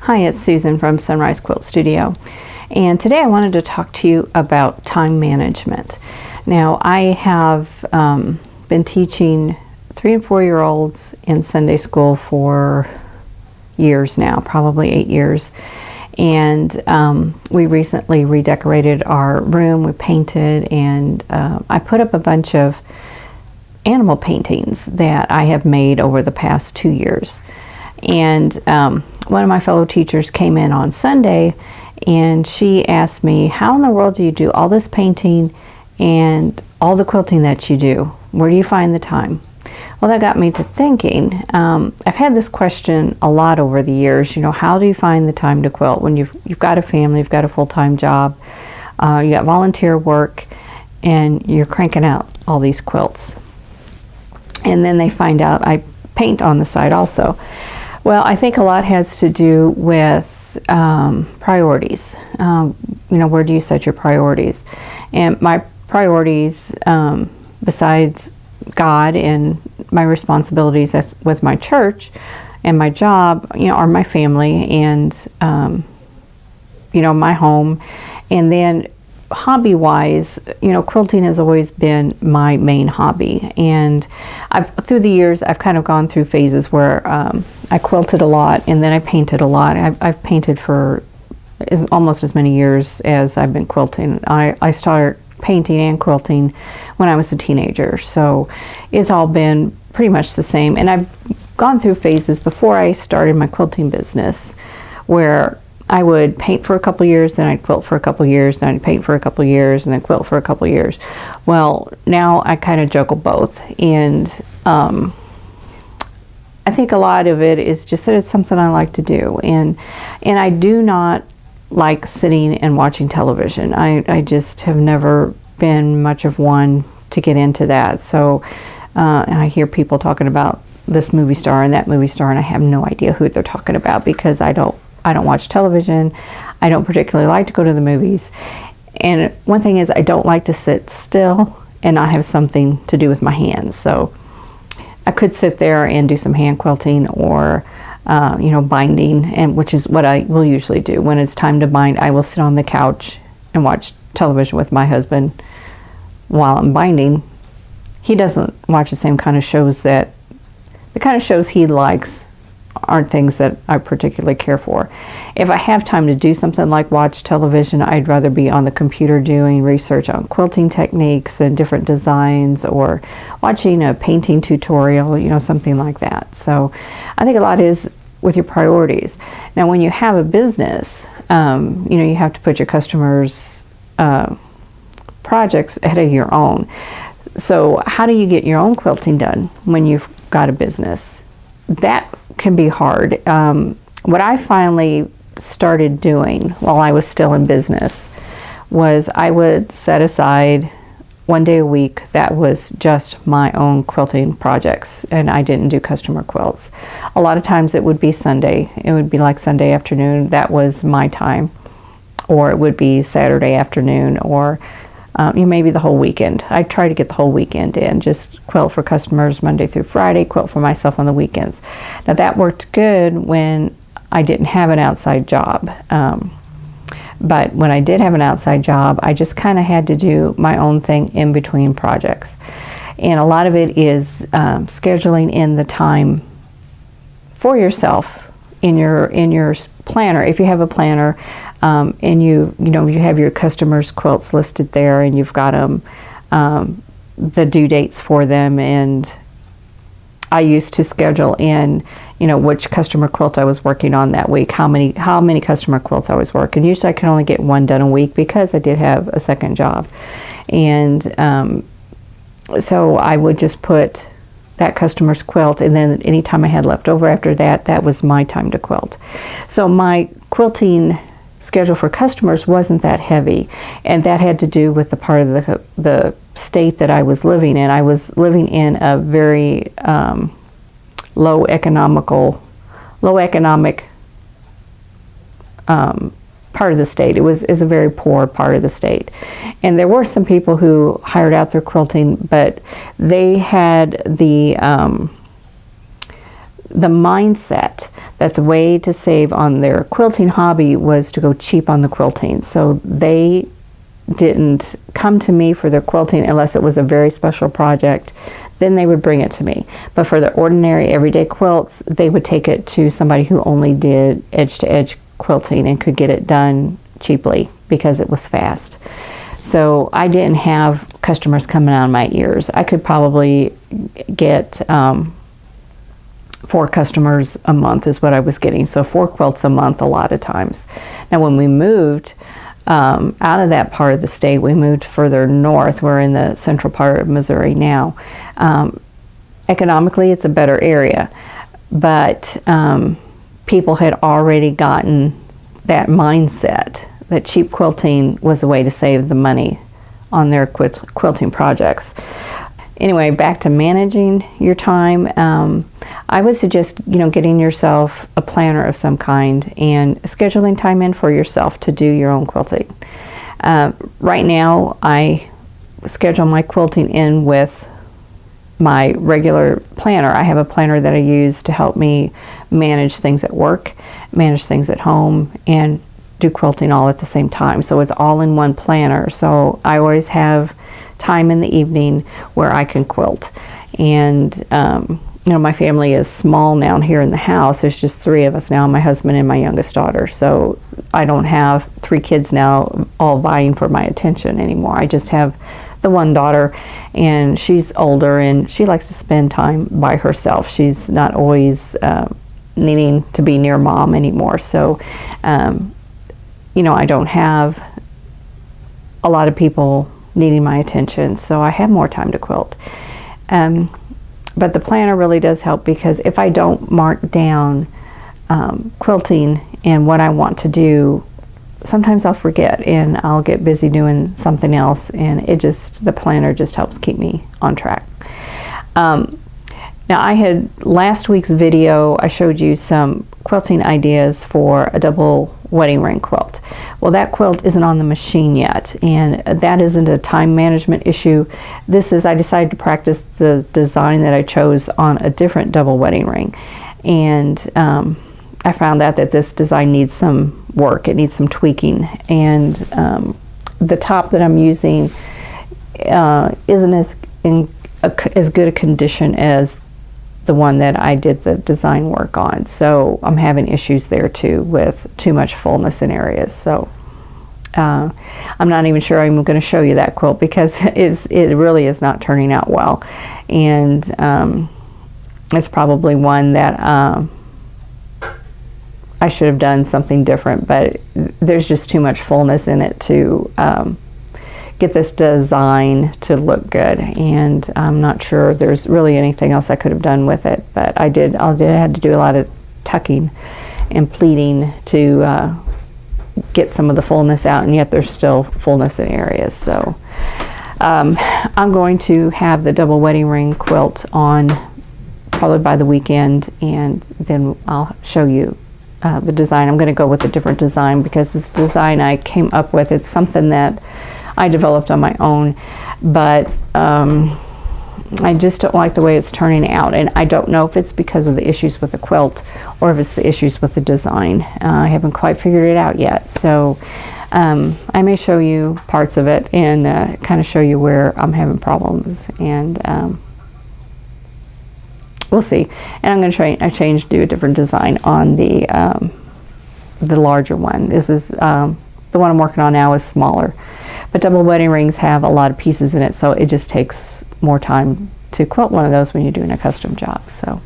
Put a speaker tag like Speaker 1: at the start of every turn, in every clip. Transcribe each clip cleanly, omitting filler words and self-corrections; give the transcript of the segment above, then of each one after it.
Speaker 1: Hi, it's Susan from Sunrise Quilt Studio, and today I wanted to talk to you about time management. Now, I have been teaching 3- and 4-year-olds in Sunday school for years now, probably 8 years, and we recently redecorated our room. We painted, and I put up a bunch of animal paintings that I have made over the past 2 years. And one of my fellow teachers came in on Sunday, and she asked me, how in the world do you do all this painting and all the quilting that you do? Where do you find the time? Well, that got me to thinking. I've had this question a lot over the years. You know, how do you find the time to quilt when you've got a family, you've got a full-time job, you got volunteer work, and you're cranking out all these quilts? And then they find out I paint on the side also. Well, I think a lot has to do with priorities. Where do you set your priorities? And my priorities, besides God and my responsibilities with my church and my job, are my family and, my home. And then hobby-wise, quilting has always been my main hobby. And through the years, I've kind of gone through phases where I quilted a lot and then I painted a lot. I've painted for almost as many years as I've been quilting. I started painting and quilting when I was a teenager, so it's all been pretty much the same. And I've gone through phases before I started my quilting business where I would paint for a couple years, then I'd quilt for a couple years, then I'd paint for a couple years, and then quilt for a couple years. Well, now I kind of juggle both, and I think a lot of it is just that it's something I like to do, and I do not like sitting and watching television. I just have never been much of one to get into that. So I hear people talking about this movie star and that movie star, and I have no idea who they're talking about because I don't watch television. I don't particularly like to go to the movies. And one thing is I don't like to sit still and not have something to do with my hands. So I could sit there and do some hand quilting or, binding, and which is what I will usually do. When it's time to bind, I will sit on the couch and watch television with my husband while I'm binding. He doesn't watch the same kind of shows the kind of shows he likes aren't things that I particularly care for. If I have time to do something like watch television, I'd rather be on the computer doing research on quilting techniques and different designs, or watching a painting tutorial, something like that. So I think a lot is with your priorities. Now, when you have a business, you have to put your customers' projects ahead of your own. So how do you get your own quilting done when you've got a business? That can be hard. What I finally started doing while I was still in business was I would set aside one day a week that was just my own quilting projects, and I didn't do customer quilts. A lot of times it would be Sunday. It would be like Sunday afternoon. That was my time. Or it would be Saturday afternoon, or maybe the whole weekend. I try to get the whole weekend in, just quilt for customers Monday through Friday, quilt for myself on the weekends. Now that worked good when I didn't have an outside job. But when I did have an outside job, I just kind of had to do my own thing in between projects. And a lot of it is scheduling in the time for yourself in your planner. If you have a planner, and you have your customers' quilts listed there, and you've got them, the due dates for them. And I used to schedule in, which customer quilt I was working on that week, how many customer quilts I was working. Usually I could only get one done a week because I did have a second job. And so I would just put that customer's quilt, and then anytime I had left over after that, that was my time to quilt. So my quilting schedule for customers wasn't that heavy, and that had to do with the part of the state that I was living in. I was living in a very low economic part of the state. Is a very poor part of the state, and there were some people who hired out their quilting, but they had the the mindset that the way to save on their quilting hobby was to go cheap on the quilting. So they didn't come to me for their quilting unless it was a very special project. Then they would bring it to me. But for the ordinary everyday quilts, they would take it to somebody who only did edge-to-edge quilting and could get it done cheaply because it was fast. So I didn't have customers coming out of my ears. I could probably get 4 customers a month is what I was getting. So 4 quilts a month a lot of times. Now when we moved out of that part of the state, we moved further north. We're in the central part of Missouri now. Economically, it's a better area, but people had already gotten that mindset that cheap quilting was a way to save the money on their quilting projects. Anyway, back to managing your time. I would suggest, getting yourself a planner of some kind and scheduling time in for yourself to do your own quilting. Right now, I schedule my quilting in with my regular planner. I have a planner that I use to help me manage things at work, manage things at home, and do quilting all at the same time. So it's all in one planner. So I always have time in the evening where I can quilt. And my family is small now here in the house. There's just 3 of us now, my husband and my youngest daughter. So I don't have 3 kids now all vying for my attention anymore. I just have the one daughter, and she's older and she likes to spend time by herself. She's not always needing to be near mom anymore. So I don't have a lot of people needing my attention, so I have more time to quilt. But the planner really does help, because if I don't mark down quilting and what I want to do, sometimes I'll forget and I'll get busy doing something else, and the planner just helps keep me on track. Now, I had last week's video, I showed you some quilting ideas for a double wedding ring quilt. Well, that quilt isn't on the machine yet, and that isn't a time management issue. I decided to practice the design that I chose on a different double wedding ring, and I found out that this design needs some work. It needs some tweaking, and the top that I'm using isn't as good a condition as the one that I did the design work on. So I'm having issues there too, with too much fullness in areas. So I'm not even sure I'm going to show you that quilt, because it really is not turning out well. And it's probably one that I should have done something different, but there's just too much fullness in it to get this design to look good, and I'm not sure there's really anything else I could have done with it, but I had to do a lot of tucking and pleating to get some of the fullness out, and yet there's still fullness in areas. So I'm going to have the double wedding ring quilt on probably by the weekend, and then I'll show you the design. I'm going to go with a different design, because this design I came up with, it's something that I developed on my own, but I just don't like the way it's turning out, and I don't know if it's because of the issues with the quilt or if it's the issues with the design. I haven't quite figured it out yet, so I may show you parts of it and kind of show you where I'm having problems, and we'll see. And I'm going to do a different design on the larger one. This is the one I'm working on now is smaller. But double wedding rings have a lot of pieces in it, so it just takes more time to quilt one of those when you're doing a custom job. So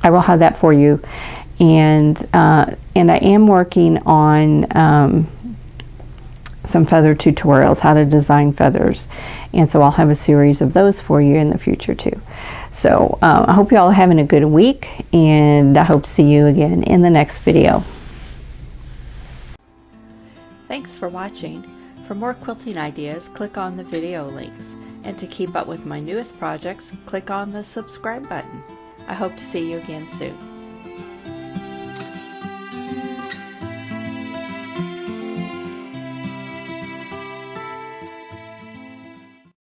Speaker 1: I will have that for you, and I am working on some feather tutorials, how to design feathers, and so I'll have a series of those for you in the future too. So I hope you all are having a good week, and I hope to see you again in the next video.
Speaker 2: Thanks for watching. For more quilting ideas, click on the video links. And to keep up with my newest projects, click on the subscribe button. I hope to see you again soon.